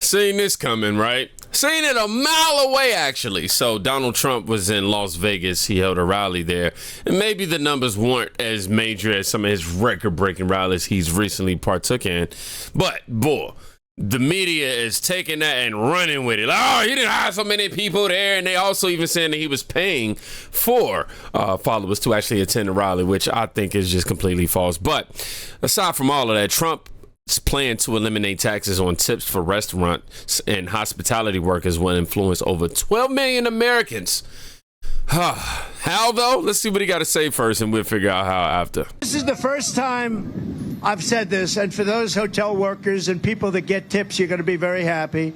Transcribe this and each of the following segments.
Seen this coming, right? Seen it a mile away, actually. So Donald Trump was in Las Vegas. He held a rally there. And maybe the numbers weren't as major as some of his record-breaking rallies he's recently partook in. But, boy, the media is taking that and running with it. Like, oh, he didn't hire so many people there. And they also even saying that he was paying for followers to actually attend the rally, which I think is just completely false. But aside from all of that, Trump plan to eliminate taxes on tips for restaurants and hospitality workers will influence over 12 million Americans. How, though? Let's see what he got to say first, and we'll figure out how after. This is the first time I've said this, and for those hotel workers and people that get tips, you're going to be very happy,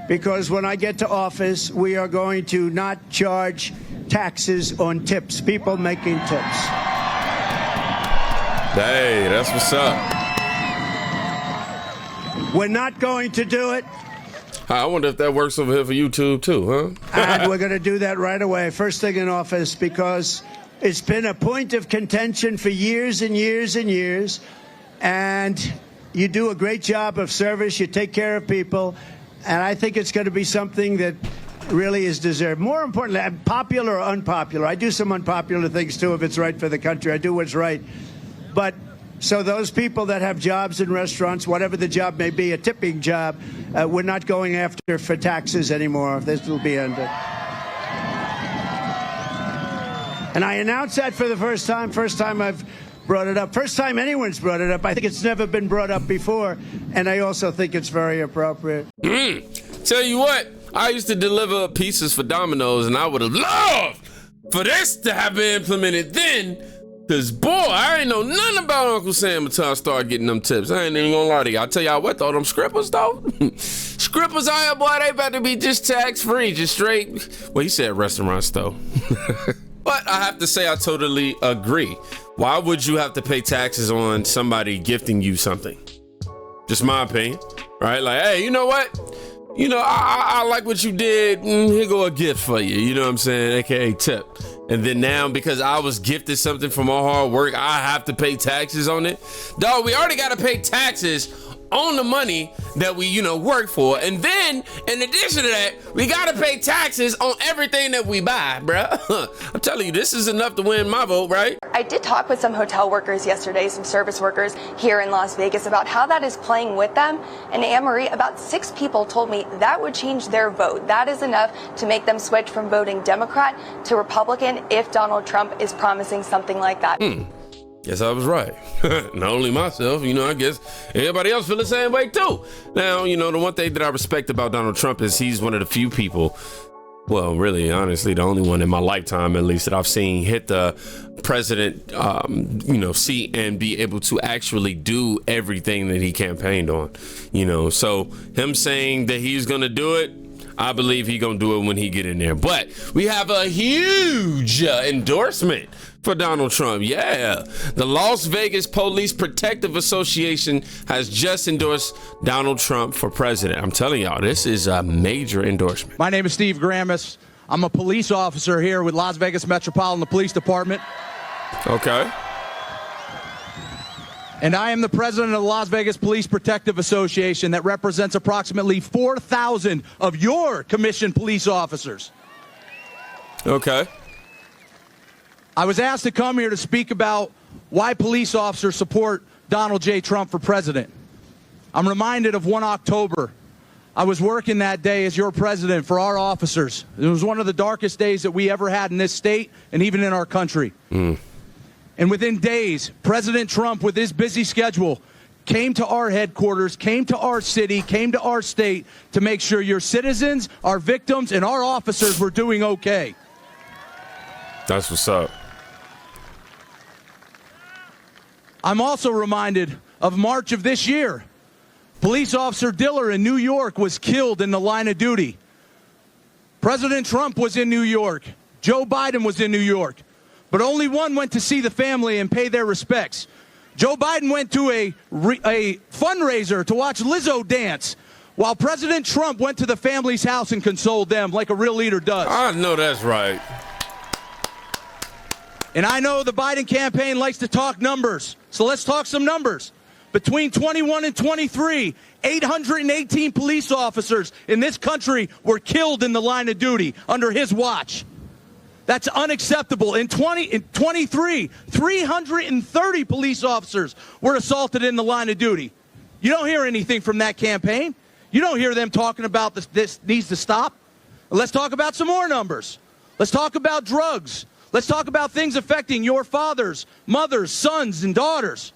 because when I get to office, we are going to not charge taxes on tips, people making tips. Hey, that's what's up. We're not going to do it. I wonder if that works over here for YouTube too, huh? And we're going to do that right away, first thing in office, because it's been a point of contention for years and years and years. And you do a great job of service. You take care of people. And I think it's going to be something that really is deserved. More importantly, popular or unpopular. I do some unpopular things, too, if it's right for the country. I do what's right. But so those people that have jobs in restaurants, whatever the job may be, a tipping job, we're not going after for taxes anymore. This will be ended. And I announced that for the first time I've brought it up. First time anyone's brought it up. I think it's never been brought up before. And I also think it's very appropriate. Tell you what, I used to deliver pizzas for Domino's, and I would have loved for this to have been implemented then. Cause boy, I ain't know nothing about Uncle Sam until I started getting them tips. I ain't even gonna lie to you. I'll tell y'all what though, them scrippers though. Scrippers out here, boy, they about to be just tax-free, just straight. Well, he said restaurants though. But I have to say I totally agree. Why would you have to pay taxes on somebody gifting you something? Just my opinion, right? Like, hey, you know what? You know, I like what you did. Here go a gift for you. You know what I'm saying? AKA tip. And then now, because I was gifted something from my hard work, I have to pay taxes on it. Dog, we already got to pay taxes on the money that we, work for. And then, in addition to that, we got to pay taxes on everything that we buy, bruh. I'm telling you, this is enough to win my vote, right? I did talk with some hotel workers yesterday, some service workers here in Las Vegas, about how that is playing with them. And Anne-Marie, about 6 people told me that would change their vote. That is enough to make them switch from voting Democrat to Republican if Donald Trump is promising something like that. Guess I was right. Not only myself, I guess everybody else feel the same way too. Now, the one thing that I respect about Donald Trump is he's one of the few people, well, really, honestly, the only one in my lifetime, at least, that I've seen hit the president, seat and be able to actually do everything that he campaigned on, So him saying that he's going to do it, I believe he's going to do it when he get in there. But we have a huge endorsement for Donald Trump. Yeah. The Las Vegas Police Protective Association has just endorsed Donald Trump for president. I'm telling y'all, this is a major endorsement. My name is Steve Grammis. I'm a police officer here with Las Vegas Metropolitan Police Department. Okay. And I am the president of the Las Vegas Police Protective Association that represents approximately 4,000 of your commissioned police officers. Okay. I was asked to come here to speak about why police officers support Donald J. Trump for president. I'm reminded of 1 October. I was working that day as your president for our officers. It was one of the darkest days that we ever had in this state and even in our country. And within days, President Trump, with his busy schedule, came to our headquarters, came to our city, came to our state to make sure your citizens, our victims, and our officers were doing okay. That's what's up. I'm also reminded of March of this year. Police Officer Diller in New York was killed in the line of duty. President Trump was in New York. Joe Biden was in New York. But only one went to see the family and pay their respects. Joe Biden went to a fundraiser to watch Lizzo dance, while President Trump went to the family's house and consoled them like a real leader does. I know that's right. And I know the Biden campaign likes to talk numbers, so let's talk some numbers. Between 21 and 23, 818 police officers in this country were killed in the line of duty under his watch. That's unacceptable. In 23, 330 police officers were assaulted in the line of duty. You don't hear anything from that campaign. You don't hear them talking about this needs to stop. Let's talk about some more numbers. Let's talk about drugs. Let's talk about things affecting your fathers, mothers, sons, and daughters.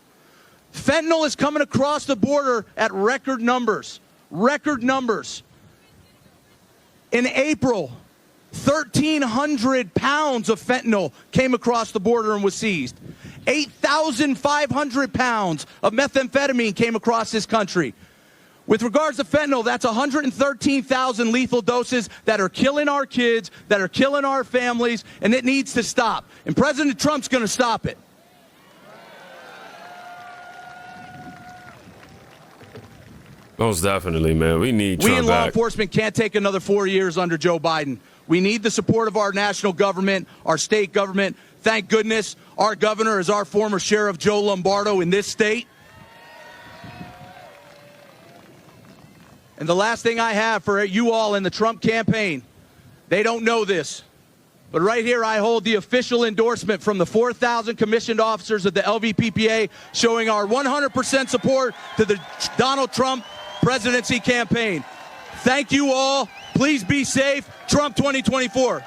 Fentanyl is coming across the border at record numbers. Record numbers. In April, 1,300 pounds of fentanyl came across the border and was seized. 8,500 pounds of methamphetamine came across this country. With regards to fentanyl, that's 113,000 lethal doses that are killing our kids, that are killing our families, and it needs to stop. And President Trump's going to stop it. Most definitely, man. We need Trump We in law back. enforcement can't take another 4 years under Joe Biden. We need the support of our national government, our state government. Thank goodness our governor is our former sheriff, Joe Lombardo, in this state. And the last thing I have for you all in the Trump campaign, they don't know this, but right here I hold the official endorsement from the 4,000 commissioned officers of the LVPPA showing our 100% support to the Donald Trump presidency campaign. Thank you all. Please be safe. Trump 2024.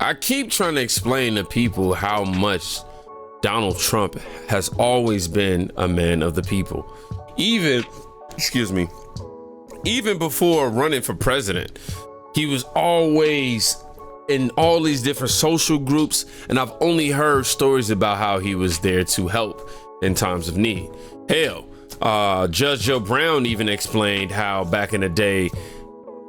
I keep trying to explain to people how much Donald Trump has always been a man of the people. Even before running for president, he was always in all these different social groups, and I've only heard stories about how he was there to help in times of need. Hell, Judge Joe Brown even explained how back in the day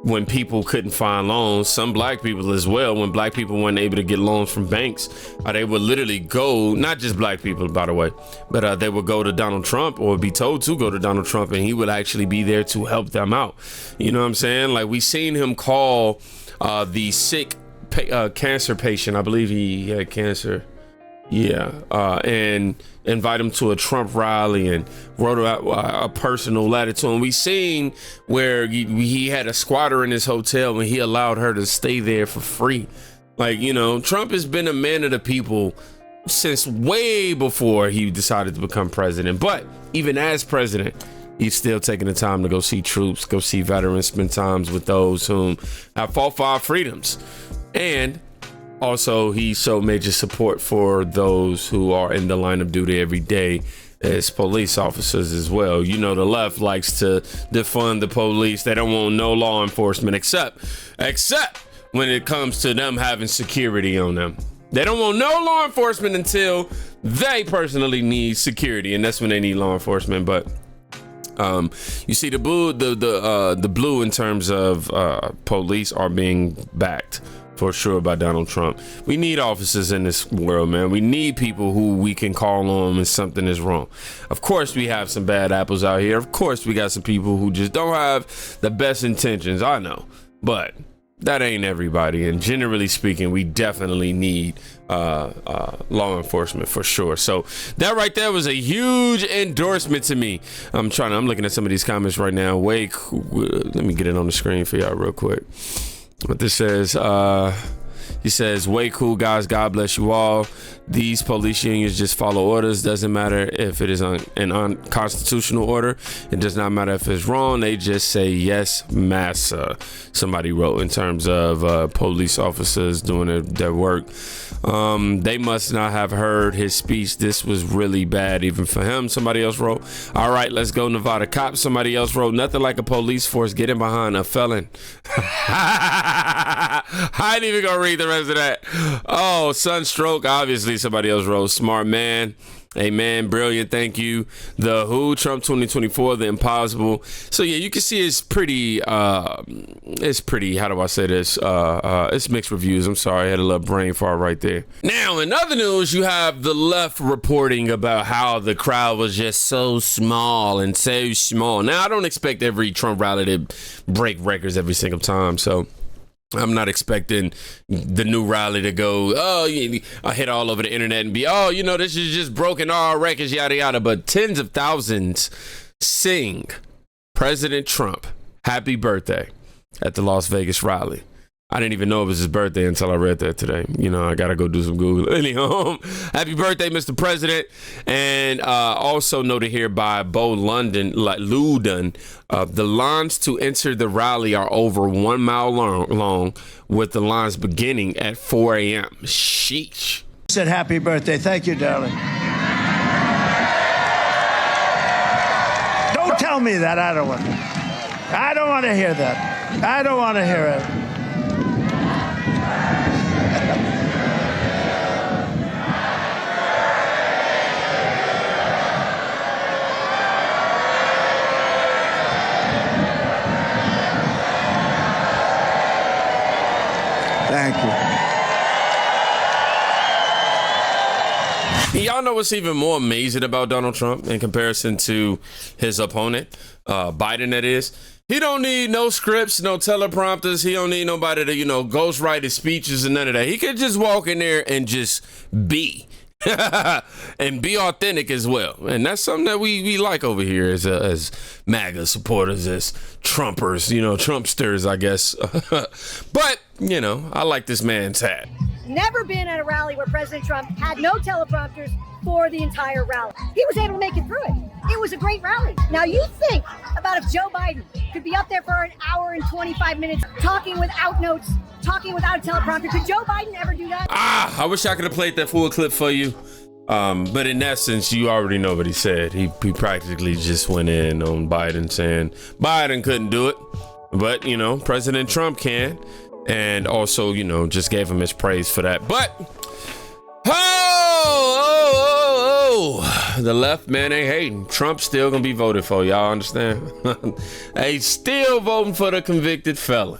when people couldn't find loans, some black people as well, when black people weren't able to get loans from banks, they would literally go, not just black people, by the way, but they would go to Donald Trump or be told to go to Donald Trump, and he would actually be there to help them out. You know what I'm saying? Like, we seen him call the sick cancer patient, I believe he had cancer, and invite him to a Trump rally and wrote a personal letter to him. We seen where he had a squatter in his hotel and he allowed her to stay there for free. Like, you know, Trump has been a man of the people since way before he decided to become president. But even as president, he's still taking the time to go see troops, go see veterans, spend times with those whom have fought for our freedoms. And also, he showed major support for those who are in the line of duty every day as police officers as well. You know, the left likes to defund the police. They don't want no law enforcement except when it comes to them having security on them. They don't want no law enforcement until they personally need security, and that's when they need law enforcement. But you see, the blue in terms of police are being backed for sure by Donald Trump. We need officers in this world, man. We need people who we can call on when something is wrong. Of course, we have some bad apples out here. Of course, we got some people who just don't have the best intentions. I know, but that ain't everybody. And generally speaking, we definitely need law enforcement for sure. So that right there was a huge endorsement to me. I'm looking at some of these comments right now. Let me get it on the screen for y'all real quick. What this says, he says, way cool, guys. God bless you all. These police unions just follow orders. Doesn't matter if it is an unconstitutional order. It does not matter if it's wrong. They just say yes, massa. Somebody wrote in terms of police officers doing their work. They must not have heard his speech. This was really bad, even for him. Somebody else wrote, all right, let's go Nevada cops. Somebody else wrote, nothing like a police force getting behind a felon. I ain't even gonna read the rest of that. Oh, sunstroke, obviously. Somebody else wrote, smart man. Amen. Brilliant. Thank you. The Who, Trump 2024, The Impossible. So yeah, you can see it's pretty, how do I say this? It's mixed reviews. I'm sorry. I had a little brain fart right there. Now, in other news, you have the left reporting about how the crowd was just so small. Now, I don't expect every Trump rally to break records every single time. So I'm not expecting the new rally to go, I hit all over the internet and be, this is just broken all records, yada, yada. But tens of thousands sing President Trump happy birthday at the Las Vegas rally. I didn't even know it was his birthday until I read that today. I got to go do some Google. Anyhow, happy birthday, Mr. President. And also noted here by Bo Luden, the lines to enter the rally are over 1 mile long, with the lines beginning at 4 a.m. Sheesh. Said happy birthday. Thank you, darling. Don't tell me that. I don't want to hear that. I don't want to hear it. Thank you. Y'all know what's even more amazing about Donald Trump in comparison to his opponent, Biden, that is? He don't need no scripts, no teleprompters. He don't need nobody to, ghostwrite his speeches and none of that. He could just walk in there and just be. And be authentic as well. And that's something that we like over here as MAGA supporters, as Trumpers, Trumpsters, I guess. But, I like this man's hat. Never been at a rally where President Trump had no teleprompters for the entire rally. He was able to make it through it. It was a great rally. Now you think about if Joe Biden could be up there for an hour and 25 minutes talking without notes, talking without a teleprompter. Could Joe Biden ever do that? I wish I could have played that full clip for you. But in essence, you already know what he said. He practically just went in on Biden saying Biden couldn't do it. But, President Trump can. And also, just gave him his praise for that. But, the left, man, ain't hating. Trump's still gonna be voted for, y'all understand? They still voting for the convicted felon.